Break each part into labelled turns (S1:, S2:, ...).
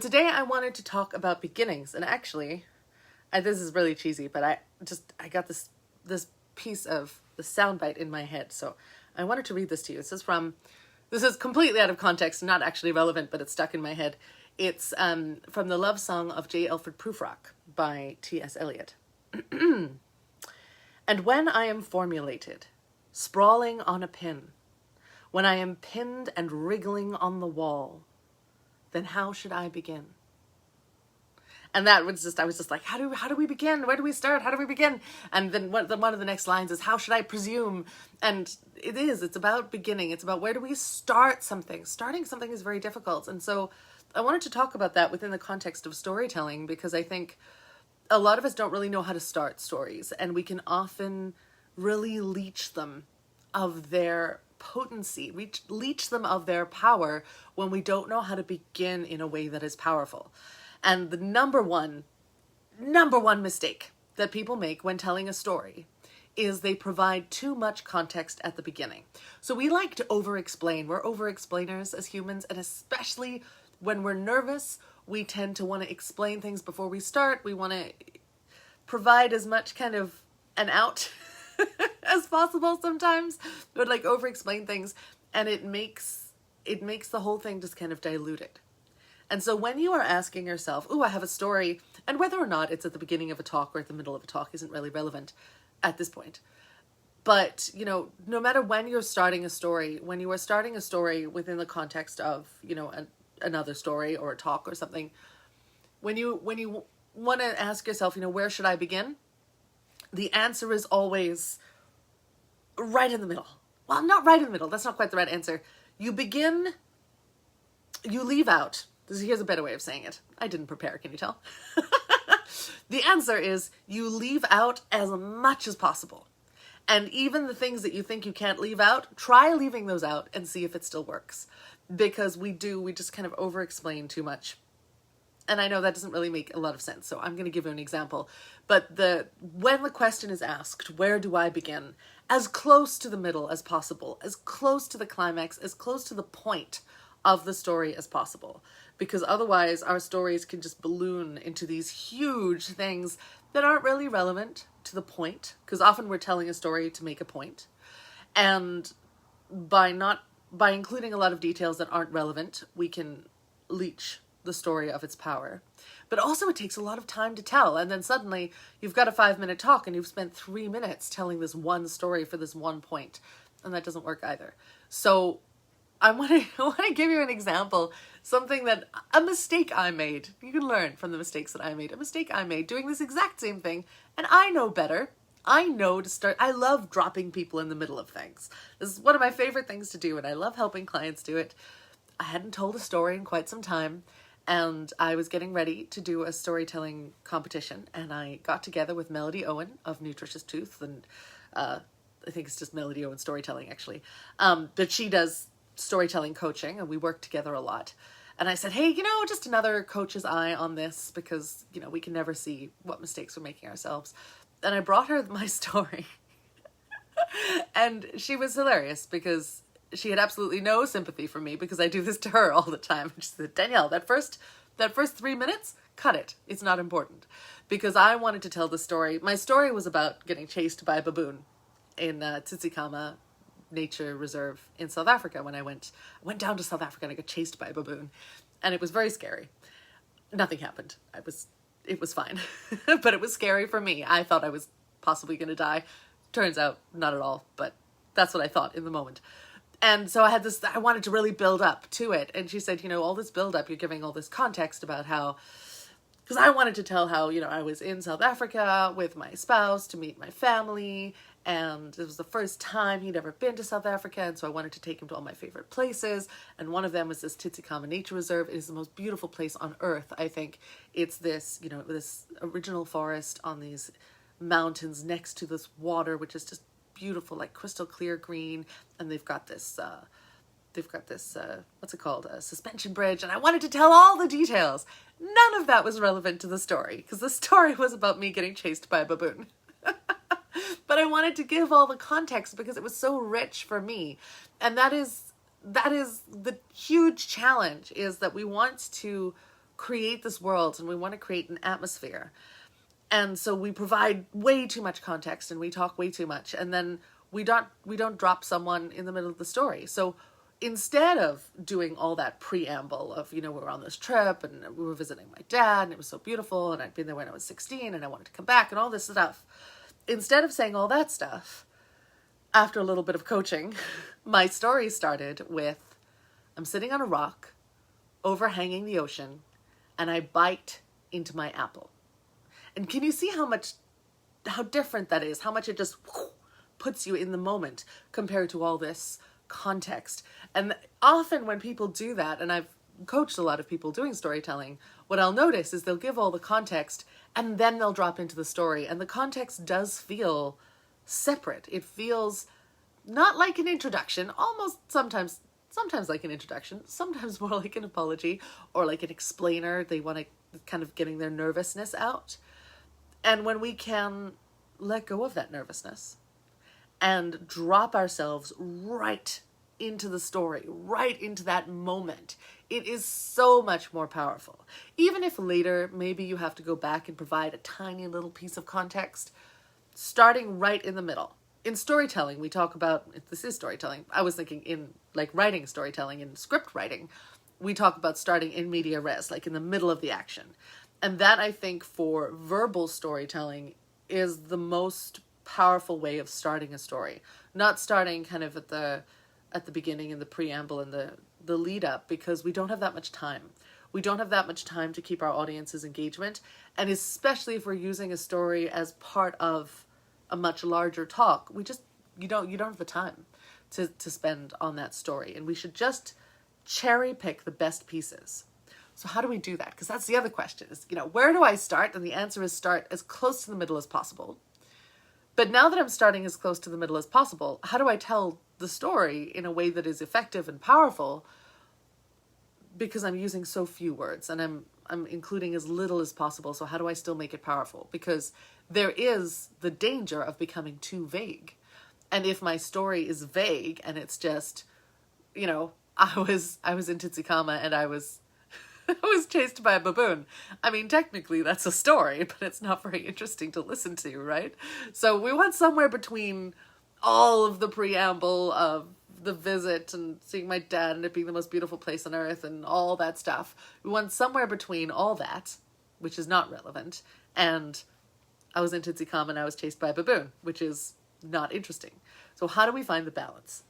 S1: Today I wanted to talk about beginnings, and actually, this is really cheesy, but I got this piece of the soundbite in my head, so I wanted to read this to you. This is completely out of context, not actually relevant, but it's stuck in my head. It's from the love song of J. Alfred Prufrock by T.S. Eliot. And when I am formulated, sprawling on a pin, when I am pinned and wriggling on the wall, then how should I begin? And that was I was just like, how do we begin? Where do we start? How do we begin? And then one of the next lines is, how should I presume? And it's about beginning. It's about where do we start something? Starting something is very difficult. And so I wanted to talk about that within the context of storytelling, because I think a lot of us don't really know how to start stories, and we can often really leech them of their potency, leech them of their power when we don't know how to begin in a way that is powerful. And the number one mistake that people make when telling a story is they provide too much context at the beginning. So we like to over-explain. We're over-explainers as humans, and especially when we're nervous, we tend to want to explain things before we start. We want to provide as much kind of an out as possible sometimes, but like over-explain things, and it makes the whole thing just kind of diluted. And so when you are asking yourself, oh, I have a story, and whether or not it's at the beginning of a talk or at the middle of a talk isn't really relevant at this point. But, no matter when you're starting a story, when you are starting a story within the context of, another story or a talk or something, when you want to ask yourself, where should I begin? The answer is always right in the middle. Well, not right in the middle. That's not quite the right answer. You leave out. Here's a better way of saying it. I didn't prepare, can you tell? The answer is you leave out as much as possible. And even the things that you think you can't leave out, try leaving those out and see if it still works. Because we just kind of over-explain too much. And I know that doesn't really make a lot of sense, so I'm going to give you an example. But when the question is asked, where do I begin? As close to the middle as possible, as close to the climax, as close to the point of the story as possible. Because otherwise our stories can just balloon into these huge things that aren't really relevant to the point. Because often we're telling a story to make a point. And by including a lot of details that aren't relevant, we can leech the story of its power. But also it takes a lot of time to tell, and then suddenly you've got a 5-minute talk and you've spent 3 minutes telling this one story for this one point, and that doesn't work either. So I want to give you an example, a mistake I made. You can learn from the mistakes that I made. A mistake I made doing this exact same thing, and I know better. I know to start. I love dropping people in the middle of things. This is one of my favorite things to do, and I love helping clients do it. I hadn't told a story in quite some time, and I was getting ready to do a storytelling competition, and I got together with Melody Owen of Nutritious Tooth, and I think it's just Melody Owen Storytelling, actually. But she does storytelling coaching, and we work together a lot. And I said, hey, just another coach's eye on this, because, we can never see what mistakes we're making ourselves. And I brought her my story. And she was hilarious, because she had absolutely no sympathy for me, because I do this to her all the time. She said, Danielle, that first 3 minutes, cut it. It's not important. Because I wanted to tell the story. My story was about getting chased by a baboon in Tsitsikamma Nature Reserve in South Africa. When I went down to South Africa and I got chased by a baboon. And it was very scary. Nothing happened. It was fine. But it was scary for me. I thought I was possibly going to die. Turns out, not at all. But that's what I thought in the moment. And so I wanted to really build up to it. And she said, all this build up, you're giving all this context about how, because I wanted to tell how, I was in South Africa with my spouse to meet my family. And it was the first time he'd ever been to South Africa. And so I wanted to take him to all my favorite places. And one of them was this Tsitsikamma Nature Reserve. It is the most beautiful place on earth, I think. It's this, this original forest on these mountains next to this water, which is just beautiful, like crystal clear green, and they've got this what's it called, a suspension bridge, and I wanted to tell all the details. None of that was relevant to the story, because the story was about me getting chased by a baboon. But I wanted to give all the context because it was so rich for me. And that is the huge challenge, is that we want to create this world and we want to create an atmosphere. And so we provide way too much context and we talk way too much, and then we don't drop someone in the middle of the story. So instead of doing all that preamble of, we were on this trip and we were visiting my dad and it was so beautiful and I'd been there when I was 16 and I wanted to come back and all this stuff, instead of saying all that stuff, after a little bit of coaching, my story started with, I'm sitting on a rock overhanging the ocean and I bite into my apple. And can you see how different that is? How much it just puts you in the moment compared to all this context. And often when people do that, and I've coached a lot of people doing storytelling, what I'll notice is they'll give all the context and then they'll drop into the story. And the context does feel separate. It feels not like an introduction, almost sometimes like an introduction, sometimes more like an apology or like an explainer. They want to kind of getting their nervousness out. And when we can let go of that nervousness and drop ourselves right into the story, right into that moment, it is so much more powerful. Even if later, maybe you have to go back and provide a tiny little piece of context, starting right in the middle. In storytelling, we talk about, this is storytelling, I was thinking in like writing storytelling, in script writing, we talk about starting in media res, like in the middle of the action. And that, I think, for verbal storytelling is the most powerful way of starting a story. Not starting kind of at the beginning and the preamble and the lead up, because we don't have that much time. We don't have that much time to keep our audience's engagement. And especially if we're using a story as part of a much larger talk, you don't have the time to spend on that story. And we should just cherry pick the best pieces. So how do we do that? Because that's the other question is, where do I start? And the answer is start as close to the middle as possible. But now that I'm starting as close to the middle as possible, how do I tell the story in a way that is effective and powerful? Because I'm using so few words and I'm including as little as possible. So how do I still make it powerful? Because there is the danger of becoming too vague. And if my story is vague and it's just, I was in Titsukama and I was chased by a baboon. I mean, technically that's a story, but it's not very interesting to listen to, right? So we want somewhere between all of the preamble of the visit and seeing my dad and it being the most beautiful place on earth and all that stuff. We want somewhere between all that, which is not relevant, and I was in Titsukama and I was chased by a baboon, which is not interesting. So how do we find the balance?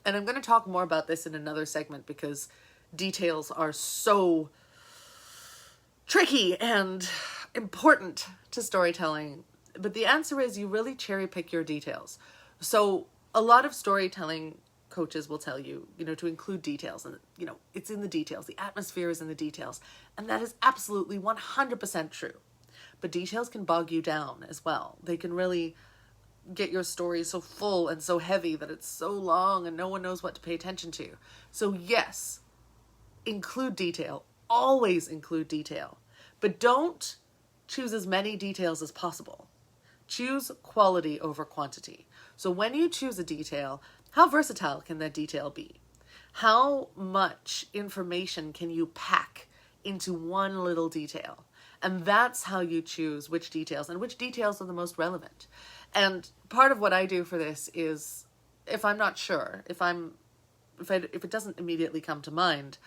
S1: And I'm going to talk more about this in another segment because details are so tricky and important to storytelling. But the answer is you really cherry pick your details. So a lot of storytelling coaches will tell you, to include details, and, it's in the details. The atmosphere is in the details. And that is absolutely 100% true. But details can bog you down as well. They can really get your story so full and so heavy that it's so long and no one knows what to pay attention to. So yes, include detail. Always include detail. But don't choose as many details as possible. Choose quality over quantity. So when you choose a detail, how versatile can that detail be? How much information can you pack into one little detail? And that's how you choose which details and which details are the most relevant. And part of what I do for this is, if I'm not sure, if it doesn't immediately come to mind,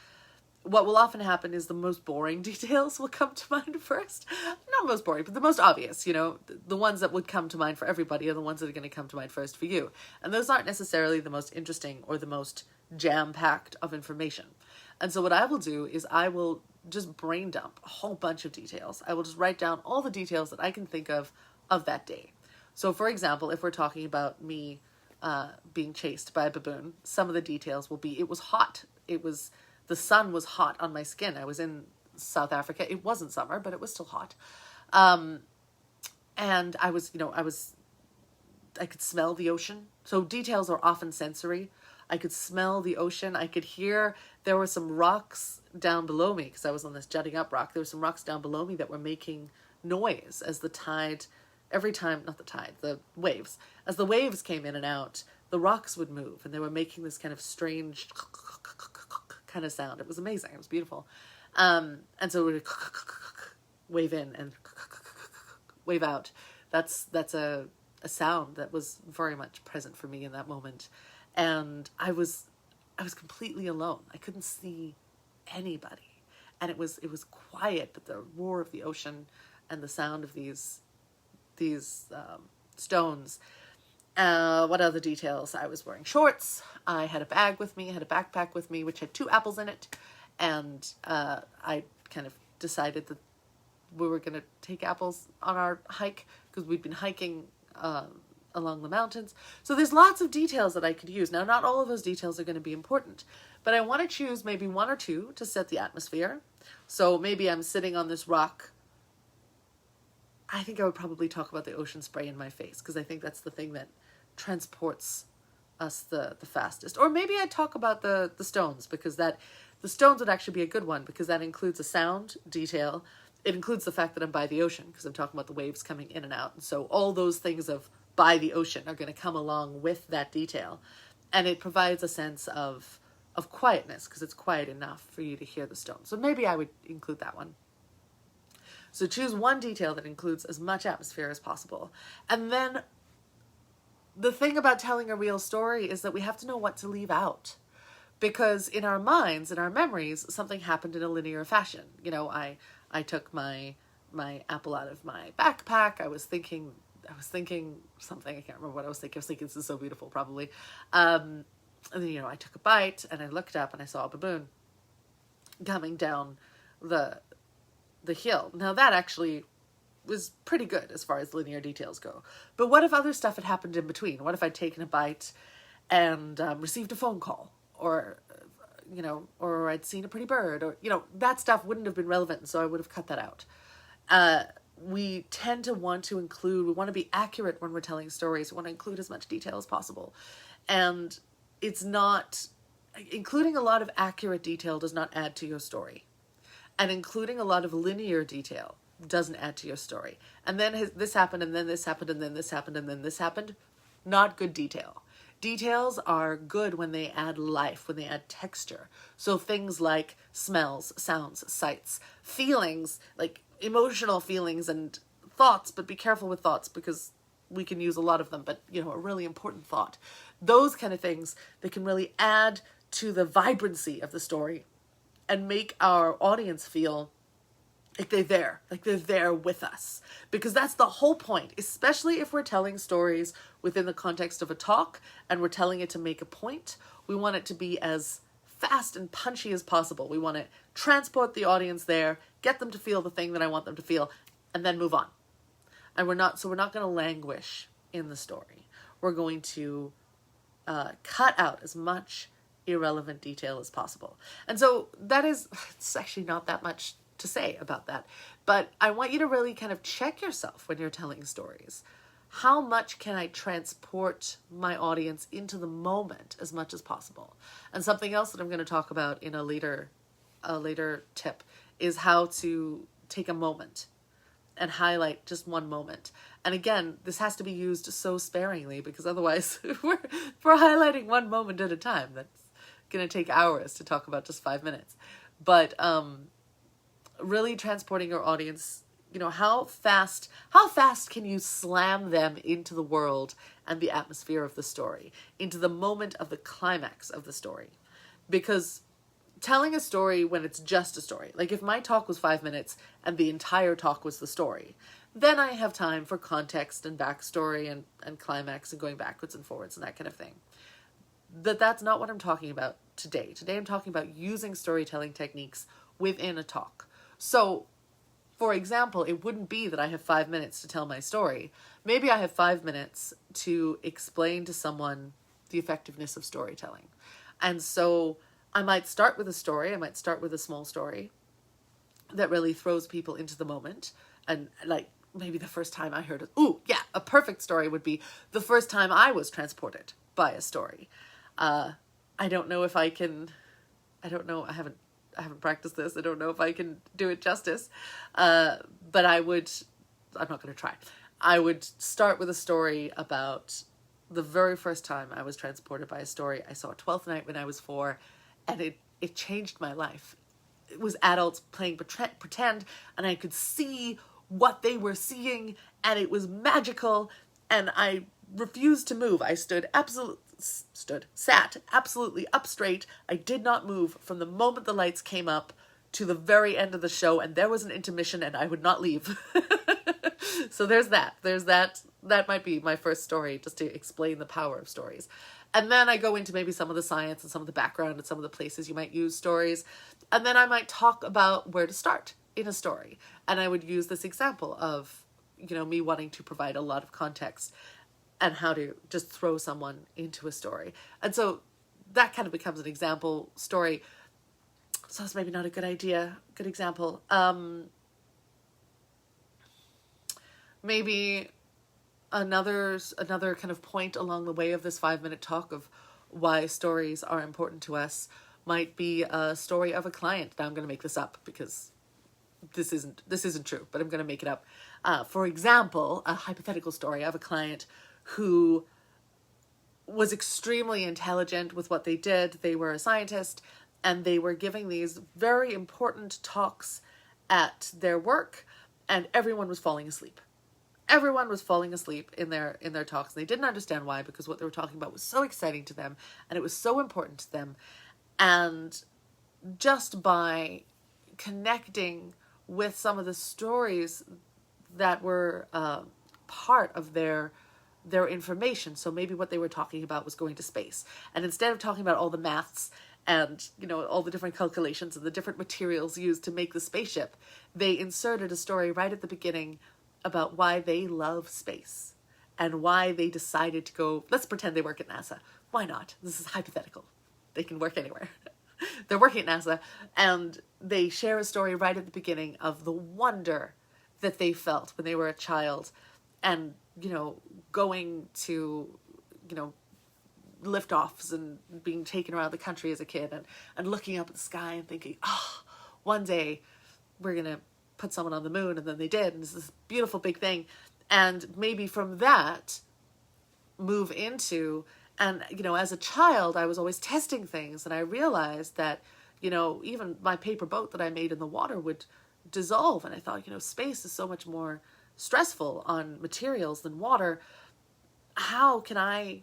S1: what will often happen is the most boring details will come to mind first. Not most boring, but the most obvious, the ones that would come to mind for everybody are the ones that are going to come to mind first for you. And those aren't necessarily the most interesting or the most jam-packed of information. And so what I will do is I will just brain dump a whole bunch of details. I will just write down all the details that I can think of that day. So for example, if we're talking about me being chased by a baboon, some of the details will be, it was hot. The sun was hot on my skin. I was in South Africa. It wasn't summer, but it was still hot. And I could smell the ocean. So details are often sensory. I could smell the ocean. I could hear, there were some rocks down below me because I was on this jutting up rock. There were some rocks down below me that were making noise as the tide, the waves. As the waves came in and out, the rocks would move and they were making this kind of strange kind of sound. It was amazing. It was beautiful. And so we wave in and wave out. That's a sound that was very much present for me in that moment. And I was completely alone. I couldn't see anybody. And it was quiet, but the roar of the ocean and the sound of these stones. What other details? I was wearing shorts. I had a bag with me. I had a backpack with me, which had 2 apples in it. And I kind of decided that we were going to take apples on our hike because we'd been hiking along the mountains. So there's lots of details that I could use. Now, not all of those details are going to be important, but I want to choose maybe 1 or 2 to set the atmosphere. So maybe I'm sitting on this rock. I think I would probably talk about the ocean spray in my face because I think that's the thing that transports us the fastest. Or maybe I'd talk about the stones because the stones would actually be a good one because that includes a sound detail. It includes the fact that I'm by the ocean because I'm talking about the waves coming in and out. And so all those things of by the ocean are going to come along with that detail. And it provides a sense of quietness because it's quiet enough for you to hear the stones. So maybe I would include that one. So choose one detail that includes as much atmosphere as possible. And then the thing about telling a real story is that we have to know what to leave out. Because in our minds, in our memories, something happened in a linear fashion. You know, I took my apple out of my backpack. I was thinking something. I can't remember what I was thinking. I was thinking, this is so beautiful, probably. And then, you know, I took a bite and I looked up and I saw a baboon coming down the hill. Now that actually was pretty good as far as linear details go. But what if other stuff had happened in between? What if I'd taken a bite and received a phone call? Or, you know, or I'd seen a pretty bird, or, you know, that stuff wouldn't have been relevant, and so I would have cut that out. We tend to want to include, we want to be accurate when we're telling stories. We want to include as much detail as possible. And it's not, including a lot of accurate detail does not add to your story. And including a lot of linear detail doesn't add to your story. And then this happened, and then this happened, and then this happened, and then this happened. Not good detail. Details are good when they add life, when they add texture. So things like smells, sounds, sights, feelings, like emotional feelings and thoughts, but be careful with thoughts because we can use a lot of them, but, you know, a really important thought. Those kind of things that can really add to the vibrancy of the story and make our audience feel like they're there with us. Because that's the whole point, especially if we're telling stories within the context of a talk and we're telling it to make a point. We want it to be as fast and punchy as possible. We want to transport the audience there, get them to feel the thing that I want them to feel, and then move on. And we're not going to languish in the story. We're going to cut out as much irrelevant detail as possible. And so it's actually not that much to say about that. But I want you to really kind of check yourself when you're telling stories. How much can I transport my audience into the moment as much as possible? And something else that I'm going to talk about in a later tip is how to take a moment and highlight just one moment. And again, this has to be used so sparingly because otherwise we're highlighting one moment at a time. That's going to take hours to talk about just 5 minutes. But really transporting your audience, you know, how fast can you slam them into the world and the atmosphere of the story, into the moment of the climax of the story? Because telling a story when it's just a story, like if my talk was 5 minutes and the entire talk was the story, then I have time for context and backstory and climax and going backwards and forwards and that kind of thing. That's not what I'm talking about today. Today I'm talking about using storytelling techniques within a talk. So, for example, it wouldn't be that I have 5 minutes to tell my story. Maybe I have 5 minutes to explain to someone the effectiveness of storytelling. And so I might start with a story. I might start with a small story that really throws people into the moment. And like maybe the first time I heard it. Ooh, yeah, a perfect story would be the first time I was transported by a story. I don't know if I can, I haven't practiced this. I don't know if I can do it justice. But I'm not going to try. I would start with a story about the very first time I was transported by a story. I saw Twelfth Night when I was 4, and it changed my life. it was adults playing pretend, and I could see what they were seeing, and it was magical, and I refused to move. I sat absolutely up straight. I did not move from the moment the lights came up to the very end of the show, and there was an intermission, and I would not leave. So there's that. That might be my first story, just to explain the power of stories. And then I go into maybe some of the science and some of the background and some of the places you might use stories. And then I might talk about where to start in a story. And I would use this example of, me wanting to provide a lot of context and how to just throw someone into a story. And so that kind of becomes an example story. So that's maybe not a good example. Maybe another kind of point along the way of this 5-minute talk of why stories are important to us might be a story of a client. Now I'm going to make this up because this isn't true, but I'm going to make it up. For example, a hypothetical story of a client who was extremely intelligent with what they did. They were a scientist, and they were giving these very important talks at their work, and everyone was falling asleep. Everyone was falling asleep in their talks. They didn't understand why, because what they were talking about was so exciting to them, and it was so important to them. And just by connecting with some of the stories that were part of their information. So maybe what they were talking about was going to space. And instead of talking about all the maths and, all the different calculations and the different materials used to make the spaceship, they inserted a story right at the beginning about why they love space and why they decided to go. Let's pretend they work at NASA. Why not? This is hypothetical. They can work anywhere. They're working at NASA, and they share a story right at the beginning of the wonder that they felt when they were a child, and going to liftoffs and being taken around the country as a kid, and looking up at the sky and thinking, one day we're gonna put someone on the moon. And then they did, and it's this beautiful big thing. And maybe from that move into, and as a child I was always testing things, and I realized that even my paper boat that I made in the water would dissolve, and I thought, space is so much more stressful on materials than water. How can I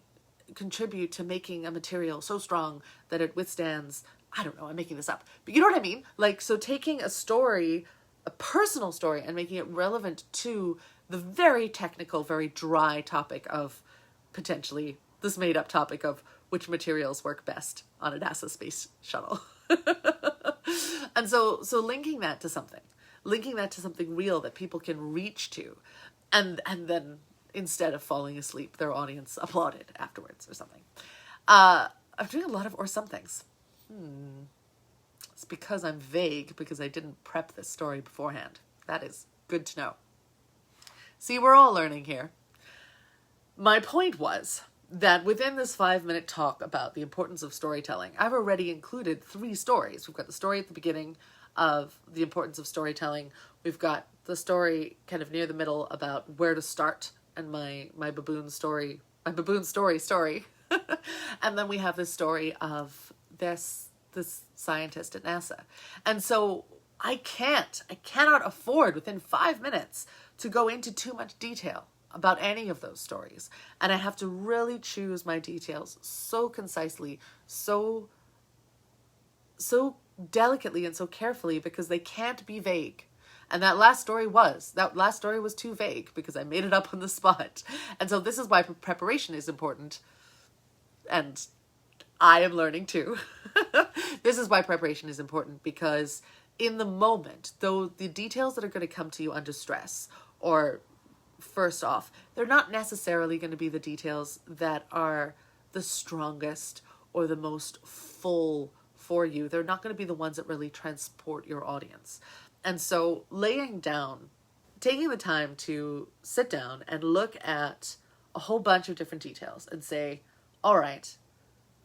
S1: contribute to making a material so strong that it withstands, I don't know, I'm making this up, but you know what I mean? So taking a story, a personal story, and making it relevant to the very technical, very dry topic of, potentially this made up topic of, which materials work best on a NASA space shuttle. And so linking that to something real that people can reach to, and then instead of falling asleep, their audience applauded afterwards or something. I'm doing a lot of or somethings. It's because I'm vague, because I didn't prep this story beforehand. That is good to know. See, we're all learning here. My point was that within this 5-minute talk about the importance of storytelling, I've already included 3 stories. We've got the story at the beginning of the importance of storytelling. We've got the story kind of near the middle about where to start, and my baboon story. And then we have this story of this scientist at NASA. And so I cannot afford within 5 minutes to go into too much detail about any of those stories. And I have to really choose my details so concisely, so delicately and so carefully, because they can't be vague. And that last story was too vague because I made it up on the spot. And so this is why preparation is important. And I am learning too. This is why preparation is important, because in the moment, though the details that are going to come to you under stress, or first off, they're not necessarily going to be the details that are the strongest or the most full for you. They're not going to be the ones that really transport your audience. And so taking the time to sit down and look at a whole bunch of different details and say, all right,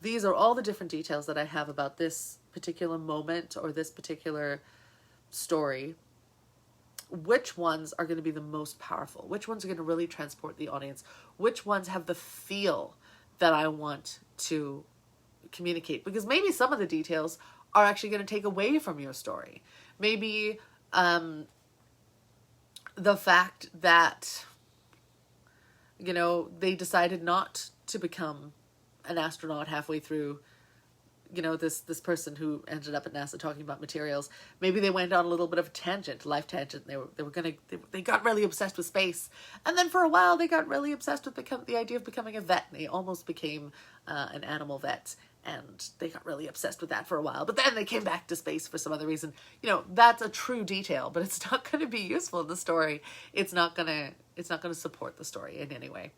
S1: these are all the different details that I have about this particular moment or this particular story. Which ones are going to be the most powerful? Which ones are going to really transport the audience? Which ones have the feel that I want to communicate? Because maybe some of the details are actually going to take away from your story. Maybe the fact that, you know, they decided not to become an astronaut halfway through, you know, this person who ended up at NASA talking about materials. Maybe they went on a little bit of a tangent, life tangent. They got really obsessed with space, and then for a while they got really obsessed with the idea of becoming a vet. They almost became an animal vet, and they got really obsessed with that for a while. But then they came back to space for some other reason. You know, that's a true detail, but it's not going to be useful in the story. It's not going to support the story in any way.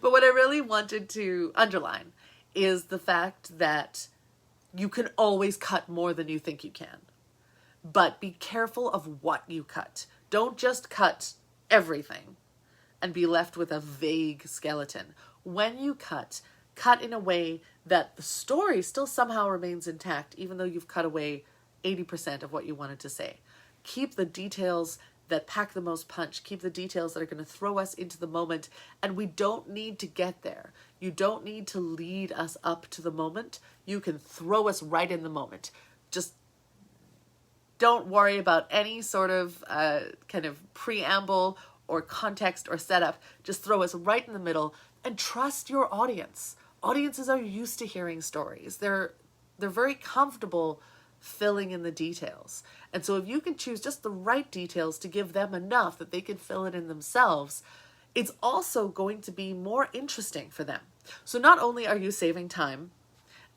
S1: But what I really wanted to underline is the fact that you can always cut more than you think you can. But be careful of what you cut. Don't just cut everything and be left with a vague skeleton. When you cut in a way that the story still somehow remains intact, even though you've cut away 80% of what you wanted to say. Keep the details that pack the most punch. Keep the details that are going to throw us into the moment. And we don't need to get there. You don't need to lead us up to the moment. You can throw us right in the moment. Just don't worry about any sort of kind of preamble or context or setup. Just throw us right in the middle and trust your audience. Audiences are used to hearing stories. They're very comfortable filling in the details. And so if you can choose just the right details to give them enough that they can fill it in themselves, it's also going to be more interesting for them. So not only are you saving time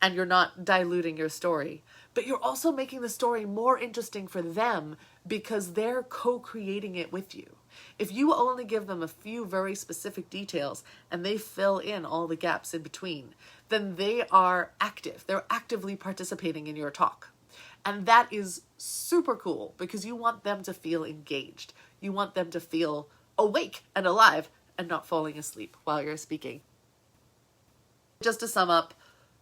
S1: and you're not diluting your story, but you're also making the story more interesting for them because they're co-creating it with you. If you only give them a few very specific details and they fill in all the gaps in between, then they are active. They're actively participating in your talk. And that is super cool because you want them to feel engaged. You want them to feel awake and alive and not falling asleep while you're speaking. Just to sum up,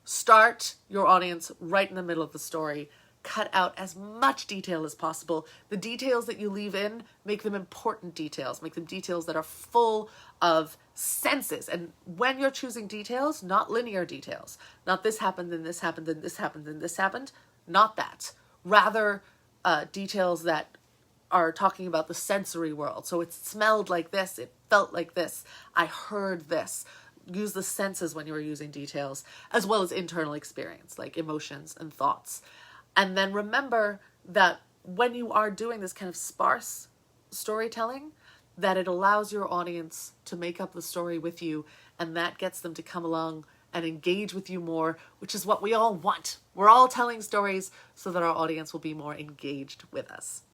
S1: start your audience right in the middle of the story. Cut out as much detail as possible. The details that you leave in, make them important details. Make them details that are full of senses. And when you're choosing details, not linear details. Not this happened, then this happened, then this happened, then this happened. Not that. Rather, details that are talking about the sensory world. So it smelled like this. It felt like this. I heard this. Use the senses when you are using details, as well as internal experience, like emotions and thoughts. And then remember that when you are doing this kind of sparse storytelling, that it allows your audience to make up the story with you, and that gets them to come along and engage with you more, which is what we all want. We're all telling stories so that our audience will be more engaged with us.